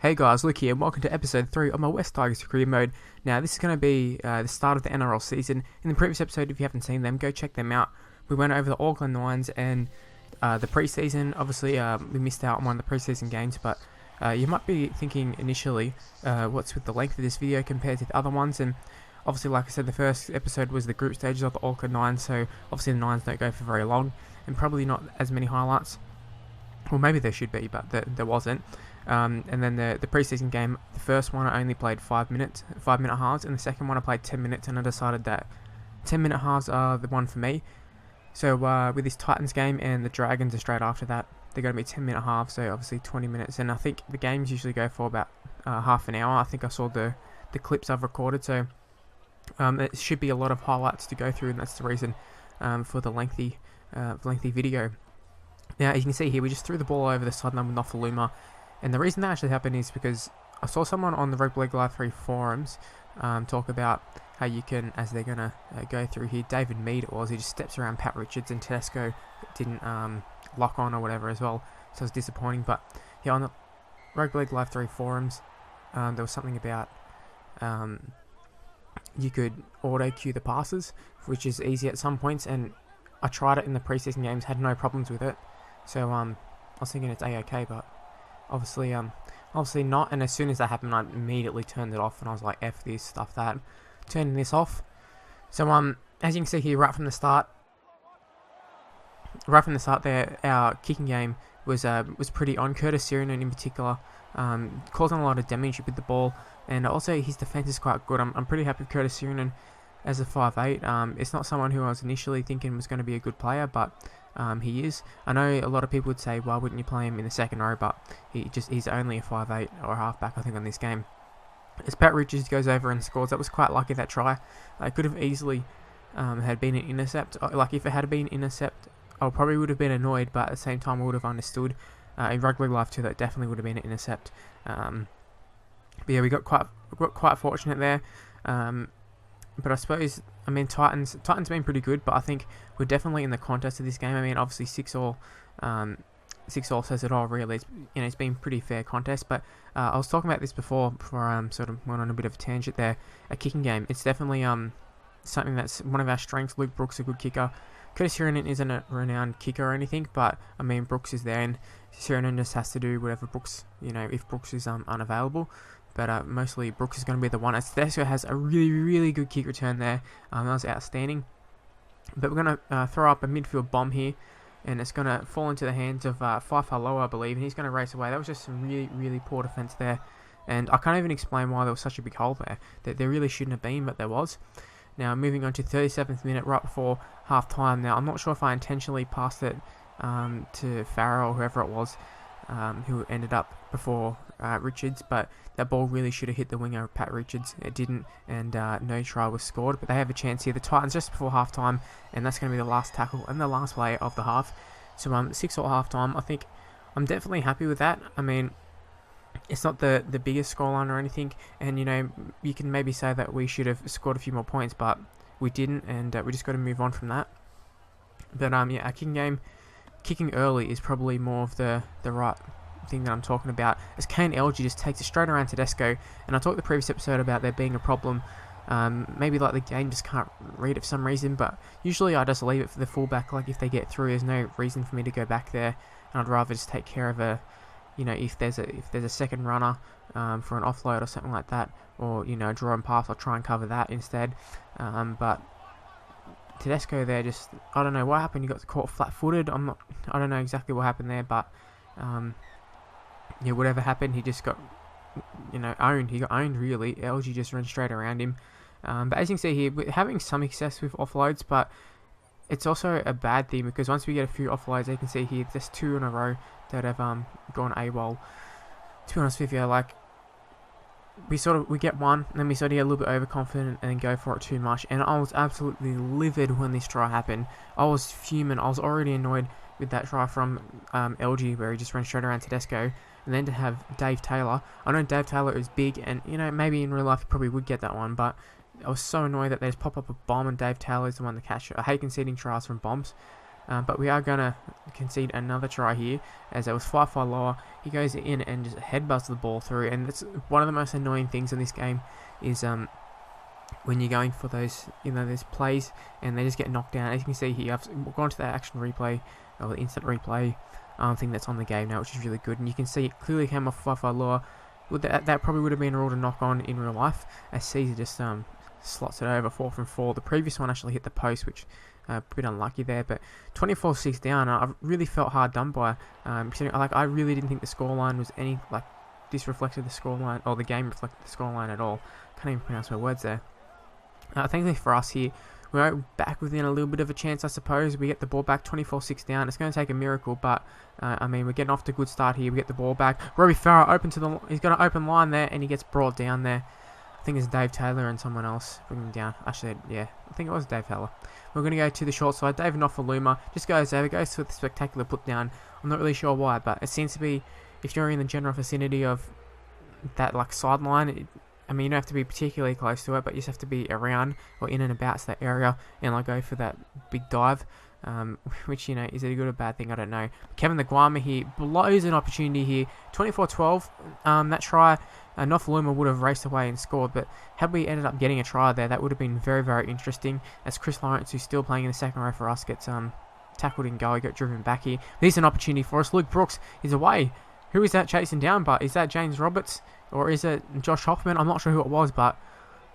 Hey guys, Luke here, and welcome to episode 3 of my West Tigers career mode. Now, this is going to be the start of the NRL season. In the previous episode, if you haven't seen them, go check them out. We went over the Auckland Lions and the preseason. Obviously, we missed out on one of the preseason games, but you might be thinking initially, what's with the length of this video compared to the other ones? And obviously, like I said, the first episode was the group stages of the Auckland Lions, so obviously the Lions don't go for very long, and probably not as many highlights. Well, maybe there should be, but there wasn't. And then the preseason game, the first one I only played 5-minute halves, and the second one I played 10 minutes, and I decided that 10-minute halves are the one for me. So with this Titans game and the Dragons are straight after that, they're going to be 10-minute halves, so obviously 20 minutes. And I think the games usually go for about half an hour. I think I saw the clips I've recorded, so it should be a lot of highlights to go through, and that's the reason for the lengthy video. Now, you can see here, we just threw the ball over the sideline with Nofaluma. And the reason that actually happened is because I saw someone on the Rugby Live 3 forums talk about how you can, as they're going to go through here, David Mead it was, he just steps around Pat Richards, and Tedesco didn't lock on or whatever as well, so it was disappointing. But yeah, on the Rugby Live 3 forums, there was something about you could auto-cue the passes, which is easy at some points, and I tried it in the preseason games, had no problems with it, so I was thinking it's A-OK, but obviously not. And as soon as that happened, I immediately turned it off, and I was like, F this, stuff that, turning this off. So as you can see here, right from the start there, our kicking game was pretty on. Curtis Sirinen in particular causing a lot of damage with the ball, and also his defense is quite good. I'm pretty happy with Curtis Sirinen as a 5'8". It's not someone who I was initially thinking was going to be a good player, but he is. I know a lot of people would say, why wouldn't you play him in the second row, but he's only a 5'8" or a halfback, I think, on this game. As Pat Richards goes over and scores, that was quite lucky, that try. It could have easily had been an intercept. Like, if it had been an intercept, I probably would have been annoyed, but at the same time I would have understood. In Rugby Live 2, that definitely would have been an intercept. But yeah, we got quite fortunate there. But I suppose, Titans been pretty good, but I think we're definitely in the contest of this game. Obviously 6-6 says it all, really. It's been pretty fair contest, but I was talking about this before I sort of went on a bit of a tangent there. A kicking game, it's definitely something that's one of our strengths. Luke Brooks is a good kicker. Curtis Sirinen isn't a renowned kicker or anything, but Brooks is there, and Sirinen just has to do whatever Brooks, if Brooks is unavailable. But mostly Brooks is going to be the one. Tedesco has a really, really good kick return there. That was outstanding. But we're going to throw up a midfield bomb here, and it's going to fall into the hands of Faifaloa, I believe, and he's going to race away. That was just some really, really poor defence there. And I can't even explain why there was such a big hole there. There really shouldn't have been, but there was. Now, moving on to 37th minute, right before half-time. Now, I'm not sure if I intentionally passed it to Farrell or whoever it was, who ended up before Richards, but that ball really should have hit the winger, Pat Richards. It didn't, and no try was scored. But they have a chance here. The Titans just before half-time, and that's going to be the last tackle and the last play of the half. So 6-all half-time. I think I'm definitely happy with that. It's not the biggest scoreline or anything, and you can maybe say that we should have scored a few more points, but we didn't, and we just got to move on from that. But our kicking game, kicking early is probably more of the right thing that I'm talking about, as Kane LG just takes it straight around Tedesco. And I talked the previous episode about there being a problem, maybe like the game just can't read it for some reason, but usually I just leave it for the fullback. Like, if they get through, there's no reason for me to go back there, and I'd rather just take care of if there's a second runner for an offload or something like that, or draw and pass, I'll try and cover that instead. But Tedesco there, just, I don't know what happened. He got caught flat-footed. I don't know exactly what happened there, but whatever happened, he just got owned. He got owned, really. LG just ran straight around him. But as you can see here, we're having some success with offloads, but it's also a bad thing, because once we get a few offloads, you can see here, there's 2 in a row that have gone AWOL. To be honest with you, like, we get one, and then we sort of get a little bit overconfident and then go for it too much. And I was absolutely livid when this try happened. I was fuming. I was already annoyed with that try from LG, where he just ran straight around Tedesco, and then to have Dave Taylor. I know Dave Taylor is big, and maybe in real life he probably would get that one, but I was so annoyed that they just pop up a bomb and Dave Taylor is the one to catch it. I hate conceding tries from bombs. but we are going to concede another try here, as it was 5-5 lower. He goes in and just headbutts the ball through, and that's one of the most annoying things in this game is when you're going for those, those plays and they just get knocked down. As you can see here, I've gone to that action replay, or the instant replay thing that's on the game now, which is really good, and you can see it clearly came off 5-5 lower. That probably would have been ruled a knock on in real life, as Caesar just slots it over 4 from 4. The previous one actually hit the post, which a bit unlucky there, but 24-6 down. I really felt hard done by. I really didn't think the scoreline was any this reflected the scoreline, or the game reflected the scoreline at all. Can't even pronounce my words there. Thankfully for us here, we're back within a little bit of a chance, I suppose. We get the ball back, 24-6 down. It's going to take a miracle, but we're getting off to a good start here. We get the ball back. Robbie Farah he's got an open line there, and he gets brought down there. I think it's Dave Taylor and someone else bringing him down. Actually, yeah, I think it was Dave Taylor. We're going to go to the short side. David Nofaluma just goes over, goes to the spectacular put down. I'm not really sure why, but it seems to be, if you're in the general vicinity of that sideline, you don't have to be particularly close to it, but you just have to be around or in and about that area and go for that big dive, which, is it a good or bad thing? I don't know. Kevin the Guama here blows an opportunity here. 24-12, that try, Nofaluma would have raced away and scored, but had we ended up getting a try there, that would have been very, very interesting, as Chris Lawrence, who's still playing in the second row for us, gets tackled in goal. He got driven back here. There's an opportunity for us. Luke Brooks is away. Who is that chasing down? But is that James Roberts or is it Josh Hoffman? I'm not sure who it was, but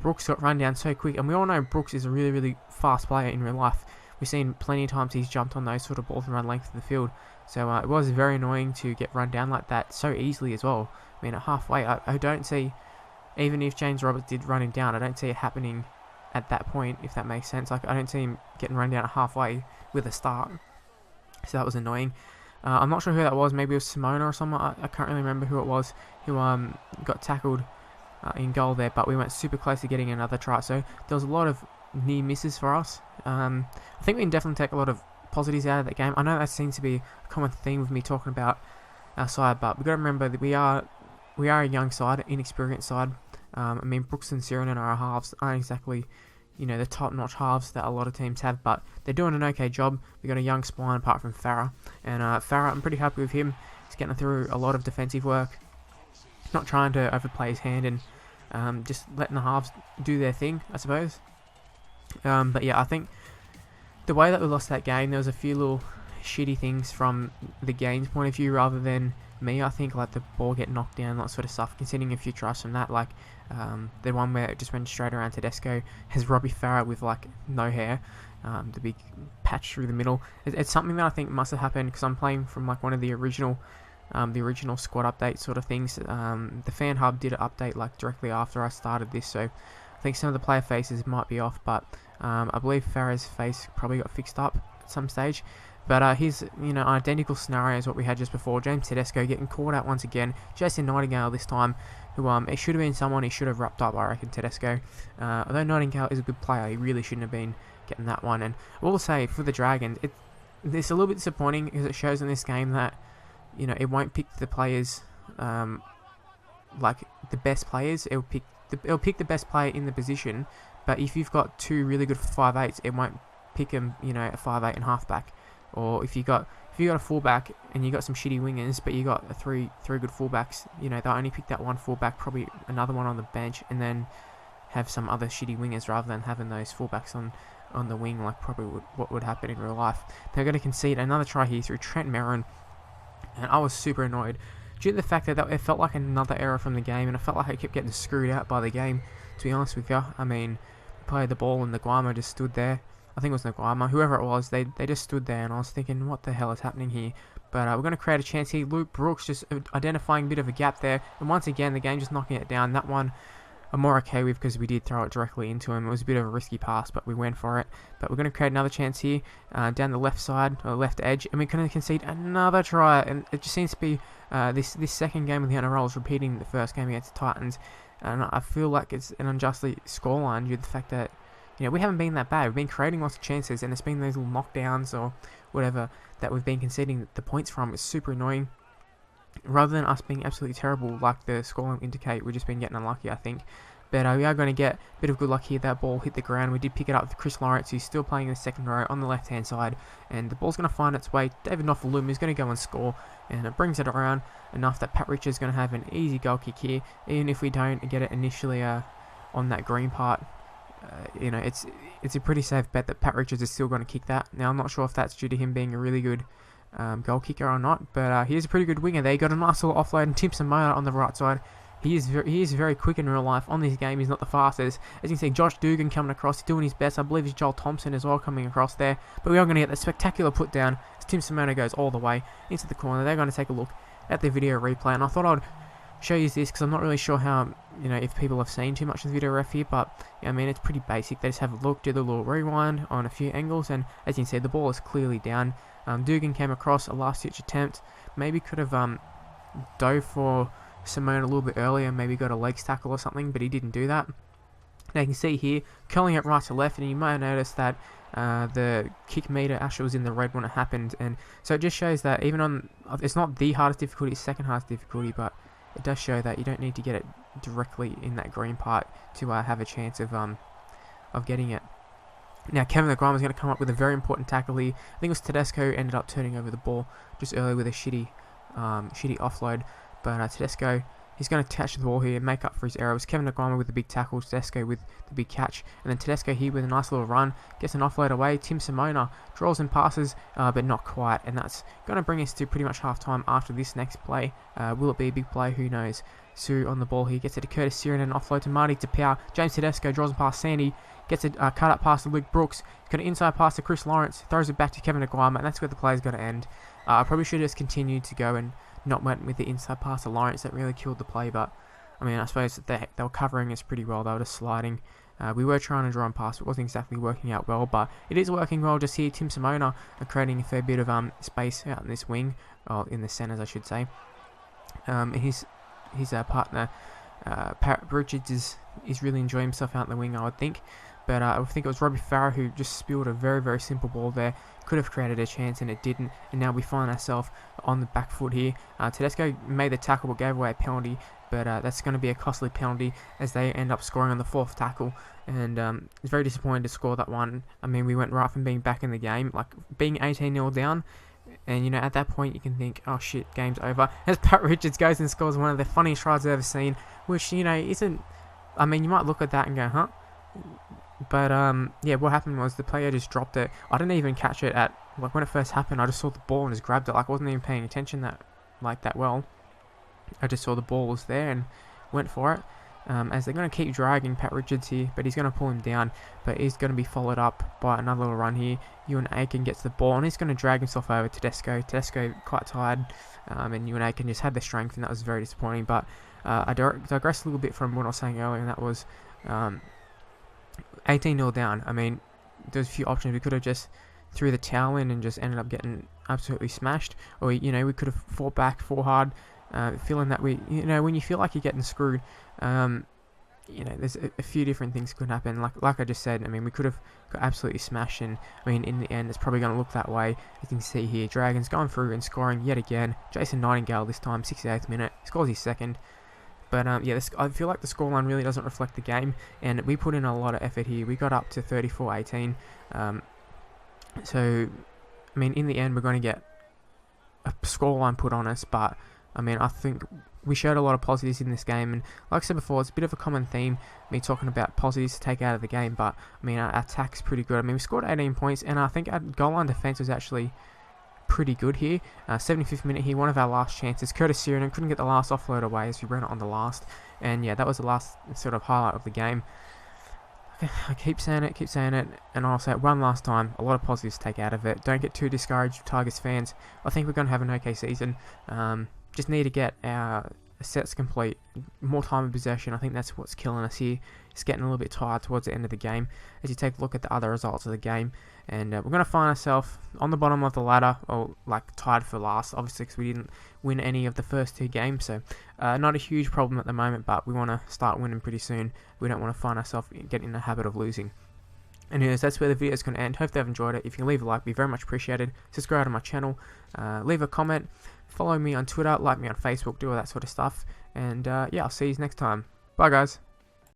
Brooks got run down so quick, and we all know Brooks is a really, really fast player in real life. We've seen plenty of times he's jumped on those sort of balls and run length of the field. So it was very annoying to get run down like that so easily as well. At halfway, I don't see, even if James Roberts did run him down, I don't see it happening at that point, if that makes sense. I don't see him getting run down at halfway with a start. So that was annoying. I'm not sure who that was. Maybe it was Simona or someone. I can't really remember who it was who got tackled in goal there, but we went super close to getting another try. So there was a lot of near misses for us. I think we can definitely take a lot of positives out of that game. I know that seems to be a common theme with me talking about our side, but we've got to remember that we are a young side, inexperienced side. Brooks and Sirenin are our halves, aren't exactly the top-notch halves that a lot of teams have, but they're doing an okay job. We've got a young spine apart from Farah, and Farah, I'm pretty happy with him. He's getting through a lot of defensive work, not trying to overplay his hand, and just letting the halves do their thing, I suppose. But yeah, I think the way that we lost that game, there was a few little shitty things from the game's point of view rather than me. I think the ball get knocked down, that sort of stuff, considering a few tries from that, the one where it just went straight around Tedesco has Robbie Farah with no hair, the big patch through the middle. It's something that I think must have happened because I'm playing from one of the original squad update sort of things. The fan hub did an update directly after I started this, so I think some of the player faces might be off, but I believe Farah's face probably got fixed up at some stage. But here's an identical scenario as what we had just before. James Tedesco getting caught out once again. Jason Nightingale this time, who it should have been someone he should have wrapped up, I reckon, Tedesco. Although Nightingale is a good player, he really shouldn't have been getting that one. And I will say, for the Dragons, it's a little bit disappointing because it shows in this game that it won't pick the players, the best players. It'll pick the best player in the position. But if you've got two really good 5'8s, it won't pick him, a 5'8 and halfback. Or if you got a fullback and you got some shitty wingers, but you got three good fullbacks, they'll only pick that one fullback, probably another one on the bench, and then have some other shitty wingers rather than having those fullbacks on the wing, probably what would happen in real life. They're going to concede another try here through Trent Merrin, and I was super annoyed due to the fact that it felt like another error from the game, and I felt like I kept getting screwed out by the game, to be honest with you. We played the ball and the Guama just stood there. I think it was Nguama, whoever it was, they just stood there, and I was thinking, what the hell is happening here? But we're going to create a chance here. Luke Brooks just identifying a bit of a gap there, and once again, the game just knocking it down. That one I'm more okay with because we did throw it directly into him. It was a bit of a risky pass, but we went for it. But we're going to create another chance here down the left side, or left edge, and we're going to concede another try. And it just seems to be this second game of the NRL is repeating the first game against the Titans, and I feel like it's an unjustly scoreline due to the fact that we haven't been that bad. We've been creating lots of chances, and it's been those little knockdowns or whatever that we've been conceding the points from. It's super annoying. Rather than us being absolutely terrible, like the scoreline indicate, we've just been getting unlucky, I think. But we are going to get a bit of good luck here. That ball hit the ground. We did pick it up with Chris Lawrence, who's still playing in the second row on the left-hand side. And the ball's going to find its way. David Nofaluma is going to go and score. And it brings it around enough that Pat Richards is going to have an easy goal kick here. Even if we don't get it initially on that green part, it's a pretty safe bet that Pat Richards is still going to kick that. Now, I'm not sure if that's due to him being a really good goal kicker or not, but he is a pretty good winger there. He got a nice little offload, and Tim Simona on the right side. He is very quick in real life. On this game, he's not the fastest. As you can see, Josh Dugan coming across, doing his best. I believe it's Joel Thompson as well coming across there. But we are going to get the spectacular put down as Tim Simona goes all the way into the corner. They're going to take a look at the video replay, and I thought I'd show you this because I'm not really sure how, if people have seen too much of the video ref here, but I mean, it's pretty basic. They just have a look, do the little rewind on a few angles, and as you can see, the ball is clearly down. Dugan came across a last-ditch attempt. Maybe could have dove for Simone a little bit earlier, maybe got a legs tackle or something, but he didn't do that. Now you can see here, curling it right to left, and you might have noticed that the kick meter actually was in the red when it happened, and so it just shows that even on, it's not the hardest difficulty, it's second hardest difficulty, but it does show that you don't need to get it directly in that green part to have a chance of getting it. Now Kevin O'Grime is going to come up with a very important tackle here. I think it was Tedesco who ended up turning over the ball just earlier with a shitty offload. But Tedesco, he's going to catch the ball here and make up for his error. It was Kevin O'Grime with the big tackle, Tedesco with the big catch. And then Tedesco here with a nice little run, gets an offload away. Tim Simona draws and passes, but not quite. And that's going to bring us to pretty much half-time after this next play. Will it be a big play? Who knows? Sue on the ball here, gets it to Curtis Siren and offload to Marty Tapau. James Tedesco draws and past Sandy, gets a cut up pass to Luke Brooks. Got an inside pass to Chris Lawrence, throws it back to Kevin O'Grime, and that's where the play's going to end. I probably should have just continued to go and not went with the inside pass to Lawrence. That really killed the play, but I mean, I suppose that they were covering us pretty well. They were just sliding. We were trying to draw and pass. It wasn't exactly working out well, but it is working well. Just here, Tim Simona creating a fair bit of space out in this wing, or in the centres, I should say. And his partner, Pat Richards, is really enjoying himself out in the wing, I would think. But I think it was Robbie Farah who just spilled a very, very simple ball there. Could have created a chance and it didn't. And now we find ourselves on the back foot here. Tedesco made the tackle but gave away a penalty. But that's going to be a costly penalty as they end up scoring on the fourth tackle. And it's very disappointing to score that one. I mean, we went right from being back in the game, like being 18-0 down. And, at that point you can think, oh shit, game's over. As Pat Richards goes and scores one of the funniest tries I've ever seen. Which, isn't... I mean, you might look at that and go, huh? But yeah, what happened was the player just dropped it. I didn't even catch it when it first happened. I just saw the ball and just grabbed it. I wasn't even paying attention that well. I just saw the ball was there and went for it. As they're going to keep dragging Pat Richards here, but he's going to pull him down. But he's going to be followed up by another little run here. Ewan Aiken gets the ball and he's going to drag himself over to Tedesco. Tedesco quite tired, and Ewan Aiken just had the strength, and that was very disappointing. But I digressed a little bit from what I was saying earlier, and that was 18-0 down. I mean, there's a few options. We could have just threw the towel in and just ended up getting absolutely smashed, or we could have fought back, fought hard, feeling that when you feel like you're getting screwed, there's a few different things could happen. Like I just said, I mean, we could have got absolutely smashed, and I mean, in the end, it's probably going to look that way. You can see here, Dragons going through and scoring yet again. Jason Nightingale this time, 68th minute, scores his second. But yeah, I feel like the scoreline really doesn't reflect the game, and we put in a lot of effort here. We got up to 34-18. So, I mean, in the end, we're going to get a scoreline put on us, but I mean, I think we showed a lot of positives in this game, and like I said before, it's a bit of a common theme, me talking about positives to take out of the game, but I mean, our attack's pretty good. I mean, we scored 18 points, and I think our goal line defense was actually pretty good here. 75th minute here, one of our last chances. Curtis Siren couldn't get the last offload away as we ran it on the last, and yeah, that was the last sort of highlight of the game. I keep saying it, and I'll say it one last time. A lot of positives to take out of it. Don't get too discouraged, Tigers fans. I think we're going to have an okay season. Just need to get our sets complete, more time in possession. I think that's what's killing us here. It's getting a little bit tired towards the end of the game as you take a look at the other results of the game, and we're going to find ourselves on the bottom of the ladder, or tied for last, obviously, because we didn't win any of the first two games. So not a huge problem at the moment, but we want to start winning pretty soon. We don't want to find ourselves getting in the habit of losing. Anyways, that's where the video is going to end. Hope you've enjoyed it. If you can leave a like, it'd be very much appreciated. Subscribe to my channel, leave a comment, follow me on Twitter, like me on Facebook, do all that sort of stuff. And yeah, I'll see you next time. Bye, guys.